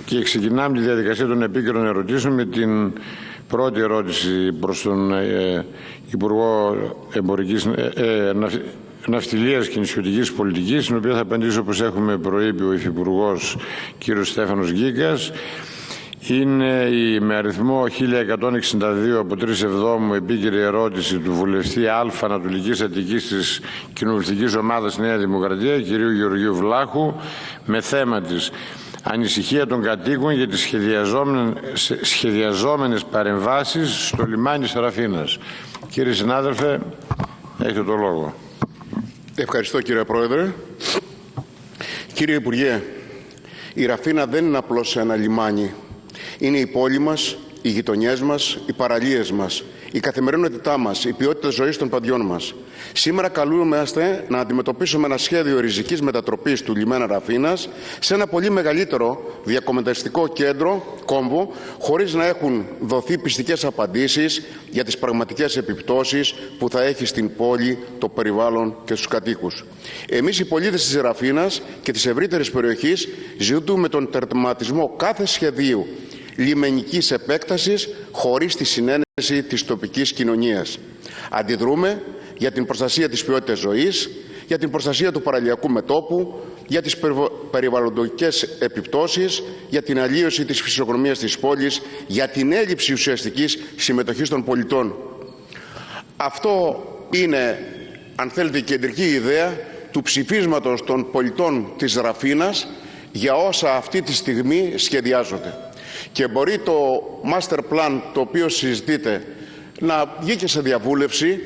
Και ξεκινάμε τη διαδικασία των επίκαιρων ερωτήσεων με την πρώτη ερώτηση προς τον Υπουργό Ναυτιλίας και Νησιωτικής Πολιτικής, στην οποία θα απαντήσω, όπως έχουμε προείπει, ο Υφυπουργός κ. Στέφανος Γκίκας. Είναι η με αριθμό 1162 από 3/7 επίκαιρη ερώτηση του βουλευτή Α Ανατολικής Αττικής της Κοινοβουλευτικής Ομάδας Νέα Δημοκρατία, κ. Γεωργίου Βλάχου, με θέμα της ανησυχία των κατοίκων για τις σχεδιαζόμενες παρεμβάσεις στο λιμάνι Σεραφίνας. Κύριε συνάδελφε, έχετε το λόγο. Ευχαριστώ, κύριε Πρόεδρε. Κύριε Υπουργέ, η Ραφίνα δεν είναι απλώς ένα λιμάνι. Είναι η πόλη μας, οι γειτονιές μας, οι παραλίες μας, η καθημερινότητά μας, η ποιότητα ζωής των παιδιών μας. Σήμερα καλούμαστε να αντιμετωπίσουμε ένα σχέδιο ριζικής μετατροπής του λιμένα Ραφίνας σε ένα πολύ μεγαλύτερο διακομματιστικό κόμβο, χωρίς να έχουν δοθεί πιστικές απαντήσεις για τις πραγματικές επιπτώσεις που θα έχει στην πόλη, το περιβάλλον και στους κατοίκους. Εμείς οι πολίτες της Ραφίνας και της ευρύτερης περιοχής ζητούμε τον τερματισμό κάθε σχεδίου λιμενικής επέκτασης χωρίς τη συνένεση της τοπικής κοινωνίας. Αντιδρούμε για την προστασία της ποιότητας ζωής, για την προστασία του παραλιακού μετώπου, για τις περιβαλλοντικές επιπτώσεις, για την αλλίωση της φυσιογνωμίας της πόλης, για την έλλειψη ουσιαστικής συμμετοχής των πολιτών. Αυτό είναι, αν θέλετε, η κεντρική ιδέα του ψηφίσματος των πολιτών της Ραφίνας για όσα αυτή τη στιγμή σχεδιάζονται. Και μπορεί το master plan, το οποίο συζητείτε, να βγήκε σε διαβούλευση,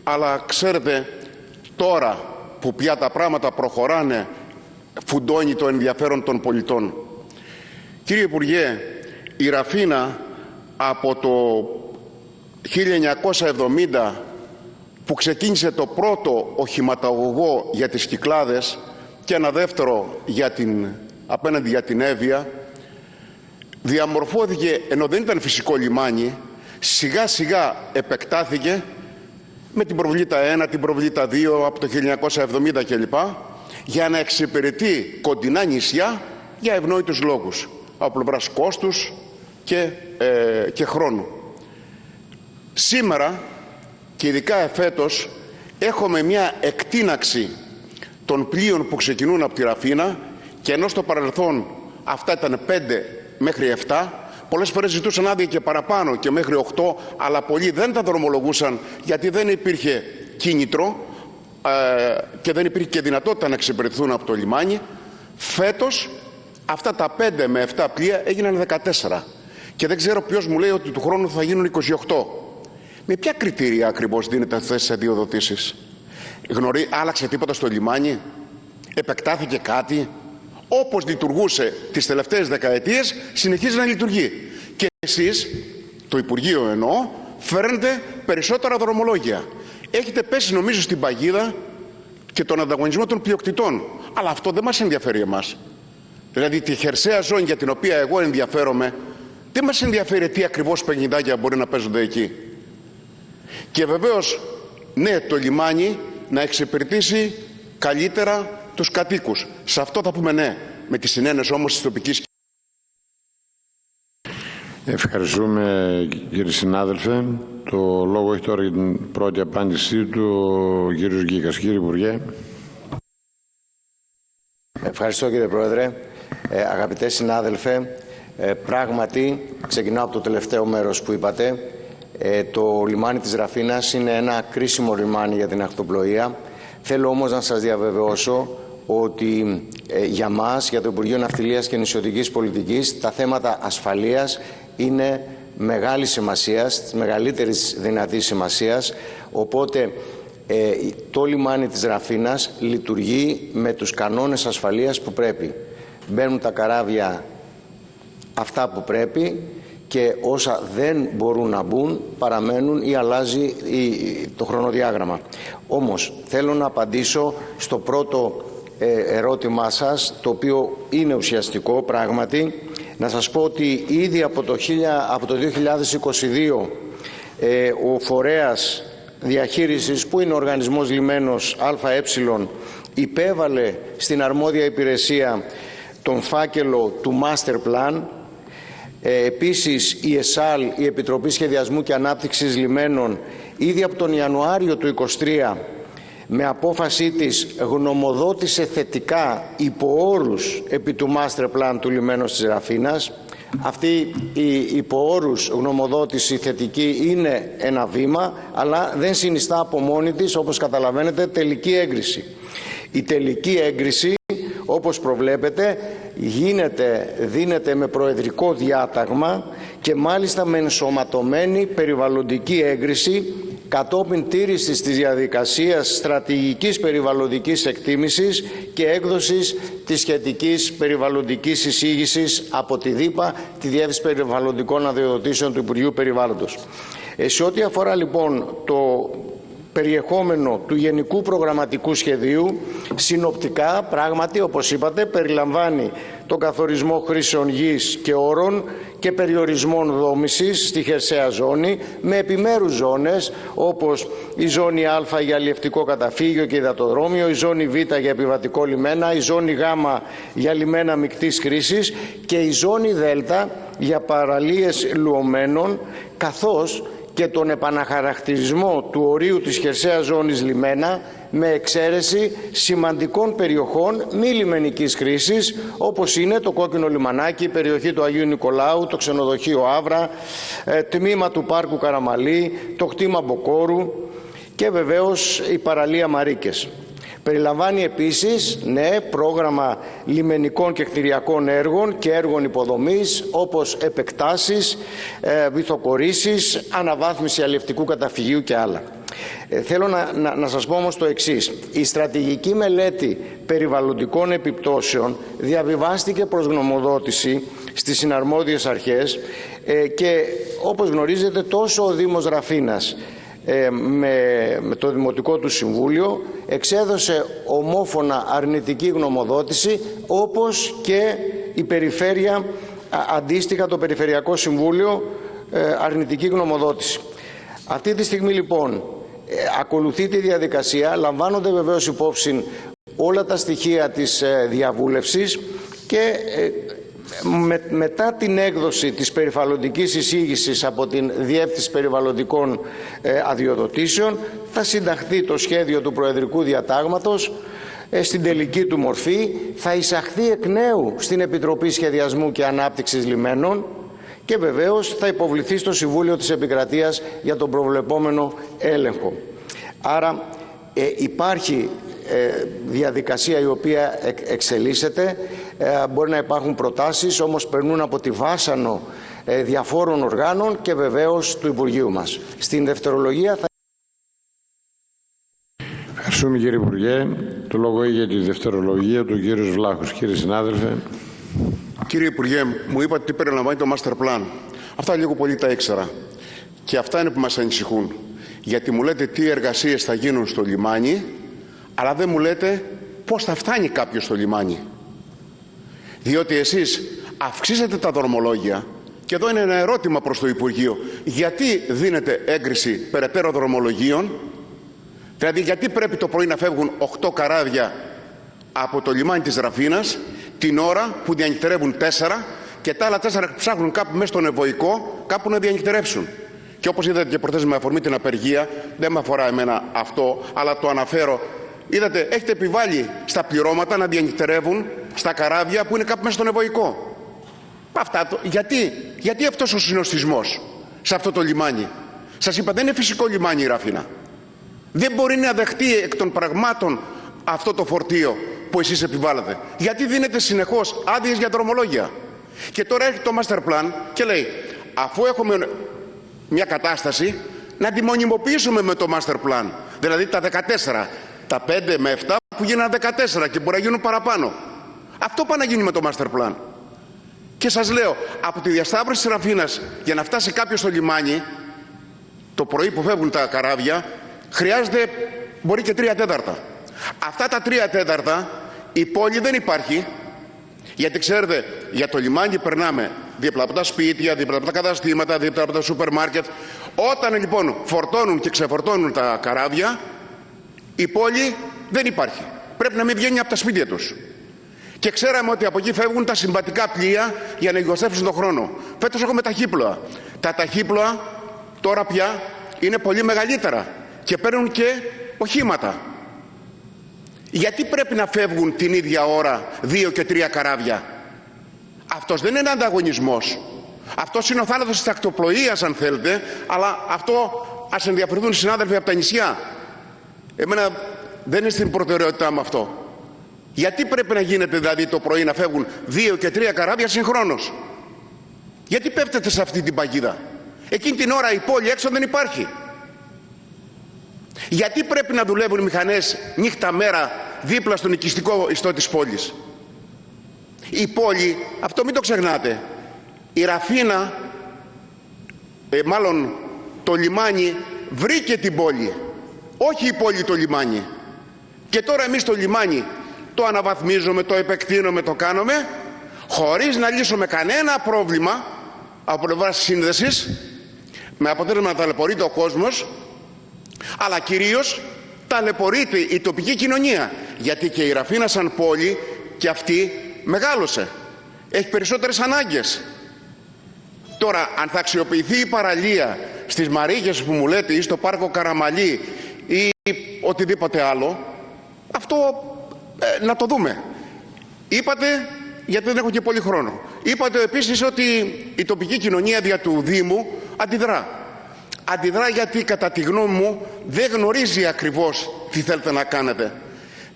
αλλά ξέρετε, τώρα που πια τα πράγματα προχωράνε, φουντώνει το ενδιαφέρον των πολιτών. Κύριε Υπουργέ, η Ραφίνα από το 1970, που ξεκίνησε το πρώτο οχηματαγωγό για τις Κυκλάδες και ένα δεύτερο απέναντι για την Εύβοια, διαμορφώθηκε, ενώ δεν ήταν φυσικό λιμάνι, σιγά σιγά επεκτάθηκε με την προβλήτα 1, την προβλήτα 2 από το 1970 κλπ, για να εξυπηρετεί κοντινά νησιά για ευνόητους λόγους, από πλευράς κόστους και χρόνου. Σήμερα και ειδικά εφέτος έχουμε μια εκτείναξη των πλοίων που ξεκινούν από τη Ραφίνα, και ενώ στο παρελθόν αυτά ήταν 5 μέχρι 7, πολλές φορές ζητούσαν άδεια και παραπάνω και μέχρι 8, αλλά πολλοί δεν τα δρομολογούσαν γιατί δεν υπήρχε κίνητρο και δεν υπήρχε και δυνατότητα να εξυπηρετηθούν από το λιμάνι. Φέτος αυτά τα 5 με 7 πλοία έγιναν 14 και δεν ξέρω ποιος μου λέει ότι του χρόνου θα γίνουν 28. Με ποια κριτήρια ακριβώς δίνεται αυτές τις αδειοδοτήσεις? Άλλαξε τίποτα στο λιμάνι? Επεκτάθηκε κάτι? Όπως λειτουργούσε τις τελευταίες δεκαετίες, συνεχίζει να λειτουργεί. Και εσείς, το Υπουργείο εννοώ, φέρνετε περισσότερα δρομολόγια. Έχετε πέσει, νομίζω, στην παγίδα και τον ανταγωνισμό των πλειοκτητών. Αλλά αυτό δεν μας ενδιαφέρει εμάς. Δηλαδή τη χερσαία ζώνη για την οποία εγώ ενδιαφέρομαι, δεν μας ενδιαφέρει τι ακριβώς παιχνιδάκια μπορεί να παίζονται εκεί. Και βεβαίως, ναι, το λιμάνι να εξυπηρετήσει καλύτερα τους κατοίκους. Σε αυτό θα πούμε ναι, με τη συνένεση όμως της τοπικής. Ευχαριστούμε, κύριε συνάδελφε. Το λόγο έχει τώρα για την πρώτη απάντησή του ο κύριος Γκίκας. Κύριε Υπουργέ. Ευχαριστώ, κύριε Πρόεδρε. Αγαπητέ συνάδελφε, πράγματι ξεκινάω από το τελευταίο μέρος που είπατε. Το λιμάνι της Ραφίνας είναι ένα κρίσιμο λιμάνι για την ακτοπλοεία. Θέλω όμως να σας διαβεβαιώσω ότι για μας, για το Υπουργείο Ναυτιλίας και Νησιωτικής Πολιτικής, τα θέματα ασφαλείας είναι μεγάλη σημασίας, της μεγαλύτερης δυνατής σημασίας, οπότε το λιμάνι της Ραφίνας λειτουργεί με τους κανόνες ασφαλείας που πρέπει. Μπαίνουν τα καράβια αυτά που πρέπει και όσα δεν μπορούν να μπουν παραμένουν ή αλλάζει το χρονοδιάγραμμα. Όμως θέλω να απαντήσω στο πρώτο ερώτημά σας, το οποίο είναι ουσιαστικό πράγματι. Να σας πω ότι ήδη από το 2022 ο φορέας διαχείρισης, που είναι ο οργανισμός λιμένος ΑΕ, υπέβαλε στην αρμόδια υπηρεσία τον φάκελο του Master Plan. Επίσης η ΕΣΑΛ, η Επιτροπή Σχεδιασμού και Ανάπτυξης Λιμένων, ήδη από τον Ιανουάριο του 2023 με απόφασή της γνωμοδότησε θετικά υπό όρους επί του Master Plan του λιμένου της Ραφίνας. Αυτή η υπό όρους γνωμοδότηση θετική είναι ένα βήμα, αλλά δεν συνιστά από μόνη της, όπως καταλαβαίνετε, τελική έγκριση. Η τελική έγκριση, όπως προβλέπετε, δίνεται με προεδρικό διάταγμα και μάλιστα με ενσωματωμένη περιβαλλοντική έγκριση κατόπιν τήρησης της διαδικασίας στρατηγικής περιβαλλοντικής εκτίμησης και έκδοσης της σχετικής περιβαλλοντικής εισήγησης από τη ΔΥΠΑ, τη Διεύθυνση Περιβαλλοντικών Αδειοδοτήσεων του Υπουργείου Περιβάλλοντος. Σε ό,τι αφορά λοιπόν το περιεχόμενο του Γενικού Προγραμματικού Σχεδίου, συνοπτικά, πράγματι, όπως είπατε, περιλαμβάνει τον καθορισμό χρήσεων γης και όρων και περιορισμών δόμησης στη χερσαία ζώνη, με επιμέρους ζώνες, όπως η ζώνη Α για αλλιευτικό καταφύγιο και υδατοδρόμιο, η ζώνη Β για επιβατικό λιμένα, η ζώνη Γ για λιμένα μεικτής χρήσης και η ζώνη Δ για παραλίες λουωμένων, καθώς και τον επαναχαρακτηρισμό του ορίου της χερσαίας ζώνης λιμένα με εξαίρεση σημαντικών περιοχών μη λιμενικής χρήσης, όπως είναι το Κόκκινο Λιμανάκι, η περιοχή του Αγίου Νικολάου, το ξενοδοχείο Άβρα, τμήμα του Πάρκου Καραμαλή, το κτήμα Μποκόρου και βεβαίως η παραλία Μαρίκες. Περιλαμβάνει επίσης πρόγραμμα λιμενικών και κτηριακών έργων και έργων υποδομής, όπως επεκτάσεις, βυθοκορήσεις, αναβάθμιση αλλιευτικού καταφυγίου και άλλα. Θέλω να σας πω όμως το εξής. Η στρατηγική μελέτη περιβαλλοντικών επιπτώσεων διαβιβάστηκε προς γνωμοδότηση στις συναρμόδιες αρχές και όπως γνωρίζετε τόσο ο Δήμος Ραφίνας με το Δημοτικό του Συμβούλιο εξέδωσε ομόφωνα αρνητική γνωμοδότηση, όπως και η Περιφέρεια, αντίστοιχα το Περιφερειακό Συμβούλιο, αρνητική γνωμοδότηση. Αυτή τη στιγμή λοιπόν ακολουθεί τη διαδικασία, λαμβάνονται βεβαίως υπόψη όλα τα στοιχεία της διαβούλευσης και μετά την έκδοση της περιβαλλοντικής εισήγησης από την Διεύθυνση Περιβαλλοντικών Αδειοδοτήσεων θα συνταχθεί το σχέδιο του Προεδρικού Διατάγματος στην τελική του μορφή, θα εισαχθεί εκ νέου στην Επιτροπή Σχεδιασμού και Ανάπτυξης Λιμένων και βεβαίως θα υποβληθεί στο Συμβούλιο της Επικρατείας για τον προβλεπόμενο έλεγχο. Άρα υπάρχει διαδικασία η οποία εξελίσσεται, μπορεί να υπάρχουν προτάσεις, όμως περνούν από τη βάσανο διαφόρων οργάνων και βεβαίως του Υπουργείου μας. Στην δευτερολογία θα... Ευχαριστούμε κύριε Υπουργέ. Το λόγο έχει για τη δευτερολογία του κύριος Βλάχος. Κύριε συνάδελφε. Κύριε Υπουργέ, μου είπατε τι περιλαμβάνει το Master Plan. Αυτά λίγο πολύ τα ήξερα. Και αυτά είναι που μας ανησυχούν. Γιατί μου λέτε τι εργασίες θα γίνουν στο λιμάνι, αλλά δεν μου λέτε πώς θα φτάνει κάποιος στο λιμάνι. Διότι εσείς αυξήσατε τα δρομολόγια και εδώ είναι ένα ερώτημα προς το Υπουργείο. Γιατί δίνετε έγκριση περαιτέρω δρομολογίων, δηλαδή γιατί πρέπει το πρωί να φεύγουν 8 καράβια από το λιμάνι της Ραφίνας την ώρα που διανυκτερεύουν 4 και τα άλλα 4 ψάχνουν κάπου μέσα στον Ευωικό κάπου να διανυκτερεύσουν. Και όπως είδατε και προχθές με αφορμή την απεργία, δεν με αφορά εμένα αυτό, αλλά το αναφέρω. Είδατε, έχετε επιβάλει στα πληρώματα να διανυκτερεύουν στα καράβια που είναι κάπου μέσα στον Ευωικό. Αυτά, γιατί αυτός ο συνοστισμός σε αυτό το λιμάνι? Σας είπα, δεν είναι φυσικό λιμάνι η Ραφίνα. Δεν μπορεί να δεχτεί εκ των πραγμάτων αυτό το φορτίο που εσείς επιβάλλατε. Γιατί δίνετε συνεχώς άδειες για δρομολόγια? Και τώρα έρχεται το Master Plan και λέει, αφού έχουμε μια κατάσταση, να τη μονιμοποιήσουμε με το Master Plan. Δηλαδή τα 14, τα 5 με 7 που γίνανε 14 και μπορεί να γίνουν παραπάνω. Αυτό πάει να γίνει με το Master Plan. Και σας λέω, από τη διασταύρωση της Ραφίνας για να φτάσει κάποιος στο λιμάνι, το πρωί που φεύγουν τα καράβια, χρειάζεται μπορεί και 3/4. Αυτά τα 3/4 η πόλη δεν υπάρχει, γιατί ξέρετε, για το λιμάνι περνάμε δίπλα από τα σπίτια, δίπλα από τα καταστήματα, δίπλα από τα σούπερ μάρκετ. Όταν λοιπόν φορτώνουν και ξεφορτώνουν τα καράβια, η πόλη δεν υπάρχει. πρέπει να μην βγαίνει από τα σπίτια τους. Και ξέραμε ότι από εκεί φεύγουν τα συμβατικά πλοία για να λιγοστεύσουν τον χρόνο. Φέτος έχουμε ταχύπλοα. Τα ταχύπλοα τώρα πια είναι πολύ μεγαλύτερα και παίρνουν και οχήματα. Γιατί πρέπει να φεύγουν την ίδια ώρα 2 και 3 καράβια? Αυτός δεν είναι ανταγωνισμός. Αυτός είναι ο θάνατος της ακτοπλοείας, αν θέλετε, αλλά αυτό ας ενδιαφερθούν οι συνάδελφοι από τα νησιά. Εμένα δεν είναι στην προτεραιότητά μου αυτό. Γιατί πρέπει να γίνεται δηλαδή το πρωί να φεύγουν 2 και 3 καράβια συγχρόνως? Γιατί πέφτετε σε αυτή την παγίδα? Εκείνη την ώρα η πόλη έξω δεν υπάρχει. Γιατί πρέπει να δουλεύουν οι μηχανές νύχτα μέρα δίπλα στον οικιστικό ιστό της πόλης? Η πόλη, αυτό μην το ξεχνάτε, η Ραφίνα, μάλλον το λιμάνι βρήκε την πόλη, όχι η πόλη το λιμάνι. Και τώρα εμείς το λιμάνι το αναβαθμίζουμε, το επεκτείνουμε, το κάνουμε χωρίς να λύσουμε κανένα πρόβλημα από πλευράς σύνδεσης, με αποτέλεσμα να ταλαιπωρείται ο κόσμος, αλλά κυρίως ταλαιπωρείται η τοπική κοινωνία, γιατί και η Ραφίνα σαν πόλη και αυτή μεγάλωσε, έχει περισσότερες ανάγκες. Τώρα αν θα αξιοποιηθεί η παραλία στις Μαρίγες που μου λέτε ή στο πάρκο Καραμαλή ή οτιδήποτε άλλο, αυτό να το δούμε. Είπατε, γιατί δεν έχω και πολύ χρόνο, είπατε επίσης ότι η τοπική κοινωνία δια του Δήμου αντιδρά. Αντιδρά γιατί κατά τη γνώμη μου δεν γνωρίζει ακριβώς τι θέλετε να κάνετε.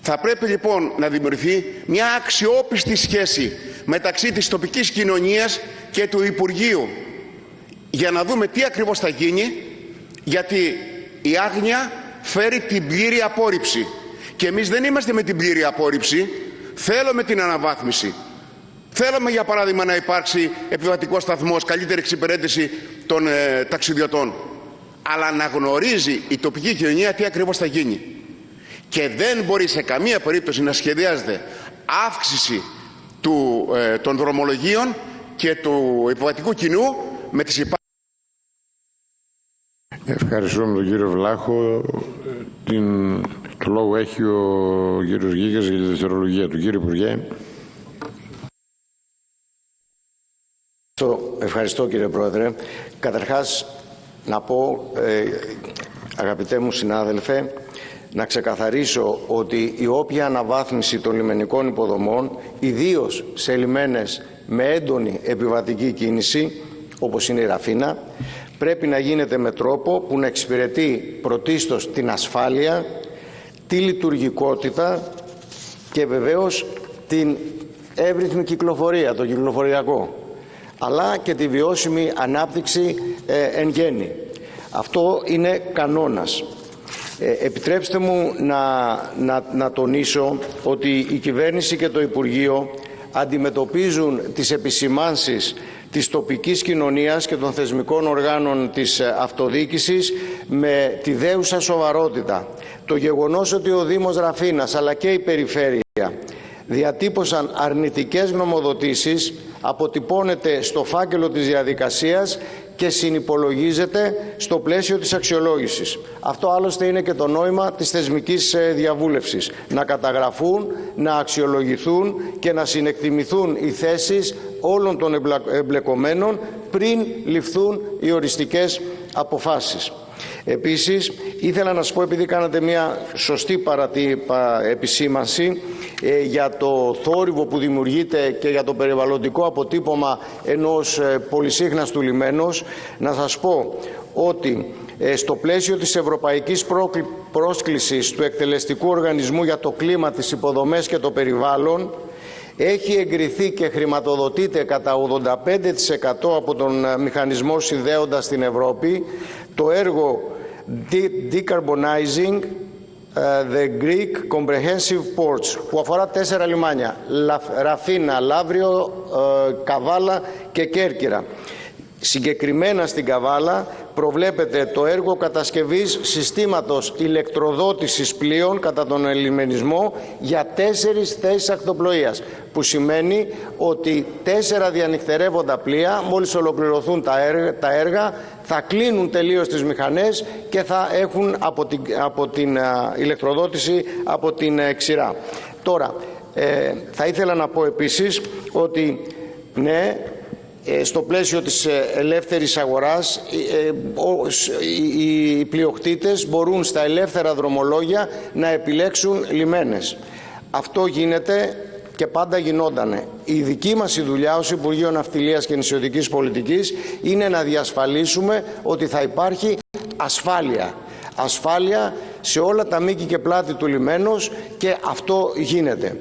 Θα πρέπει λοιπόν να δημιουργηθεί μια αξιόπιστη σχέση μεταξύ της τοπικής κοινωνίας και του Υπουργείου για να δούμε τι ακριβώς θα γίνει, γιατί η άγνοια φέρει την πλήρη απόρριψη και εμείς δεν είμαστε με την πλήρη απόρριψη, θέλουμε την αναβάθμιση. Θέλουμε για παράδειγμα να υπάρξει επιβατικός σταθμός, καλύτερη εξυπηρέτηση των ταξιδιωτών, αλλά να γνωρίζει η τοπική κοινωνία τι ακριβώς θα γίνει. Και δεν μπορεί σε καμία περίπτωση να σχεδιάζεται αύξηση των δρομολογίων και του επιβατικού κοινού με τις υπάρχουσες. Ευχαριστούμε τον κύριο Βλάχο. Το λόγο έχει ο κύριος Γίγας για τη δευτερολογία του. Κύριε Υπουργέ. Ευχαριστώ κύριε Πρόεδρε. Καταρχάς να πω, αγαπητέ μου συνάδελφε, να ξεκαθαρίσω ότι η όποια αναβάθμιση των λιμενικών υποδομών, ιδίως σε λιμένες με έντονη επιβατική κίνηση, όπως είναι η Ραφίνα, πρέπει να γίνεται με τρόπο που να εξυπηρετεί πρωτίστως την ασφάλεια, τη λειτουργικότητα και βεβαίως την εύρυθμη κυκλοφορία, το κυκλοφοριακό, αλλά και τη βιώσιμη ανάπτυξη εν γέννη. Αυτό είναι κανόνας. Επιτρέψτε μου να τονίσω ότι η κυβέρνηση και το Υπουργείο αντιμετωπίζουν τις επισημάνσεις της τοπικής κοινωνίας και των θεσμικών οργάνων της αυτοδιοίκησης με τη δέουσα σοβαρότητα. Το γεγονός ότι ο Δήμος Ραφίνας αλλά και η Περιφέρεια διατύπωσαν αρνητικές γνωμοδοτήσεις αποτυπώνεται στο φάκελο της διαδικασίας και συνυπολογίζεται στο πλαίσιο της αξιολόγησης. Αυτό άλλωστε είναι και το νόημα της θεσμικής διαβούλευσης. Να καταγραφούν, να αξιολογηθούν και να συνεκτιμηθούν οι θέσεις όλων των εμπλεκομένων πριν ληφθούν οι οριστικές αποφάσεις. Επίσης, ήθελα να σας πω, επειδή κάνατε μια σωστή επισήμανση για το θόρυβο που δημιουργείται και για το περιβαλλοντικό αποτύπωμα ενός πολυσύχναστου λιμένος, να σας πω ότι στο πλαίσιο της ευρωπαϊκής πρόσκλησης του Εκτελεστικού Οργανισμού για το Κλίμα, τις Υποδομές και το Περιβάλλον, έχει εγκριθεί και χρηματοδοτείται κατά 85% από τον μηχανισμό συνδέοντας την Ευρώπη το έργο Decarbonizing the Greek Comprehensive Ports, που αφορά 4 λιμάνια, Ραφίνα, Λαύριο, Καβάλα και Κέρκυρα. Συγκεκριμένα στην Καβάλα προβλέπεται το έργο κατασκευής συστήματος ηλεκτροδότησης πλοίων κατά τον ελιμενισμό για 4 θέσεις ακτοπλοείας, που σημαίνει ότι 4 διανυχτερεύοντα πλοία, μόλις ολοκληρωθούν τα έργα, θα κλείνουν τελείως τις μηχανές και θα έχουν από την ηλεκτροδότηση από την ξηρά. Τώρα, θα ήθελα να πω επίσης ότι ναι, στο πλαίσιο της ελεύθερης αγοράς οι πλειοκτήτες μπορούν στα ελεύθερα δρομολόγια να επιλέξουν λιμένες. Αυτό γίνεται και πάντα γινότανε. Η δική μας η δουλειά ως Υπουργείο Ναυτιλίας και Νησιωτικής Πολιτικής είναι να διασφαλίσουμε ότι θα υπάρχει ασφάλεια. Ασφάλεια σε όλα τα μήκη και πλάτη του λιμένος, και αυτό γίνεται.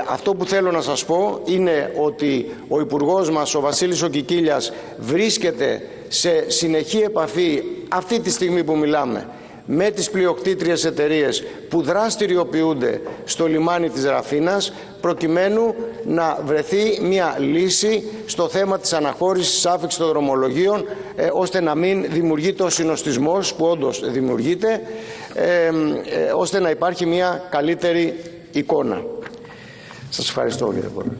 Αυτό που θέλω να σας πω είναι ότι ο Υπουργός μας, ο Βασίλης ο Κικίλιας, βρίσκεται σε συνεχή επαφή αυτή τη στιγμή που μιλάμε με τις πλειοκτήτριες εταιρείες που δραστηριοποιούνται στο λιμάνι της Ραφίνας, προκειμένου να βρεθεί μια λύση στο θέμα της αναχώρησης άφιξης των δρομολογίων, ώστε να μην δημιουργείται ο συνοστισμός που όντως δημιουργείται, ώστε να υπάρχει μια καλύτερη εικόνα. Σας ευχαριστώ, κύριε Πρόεδρε.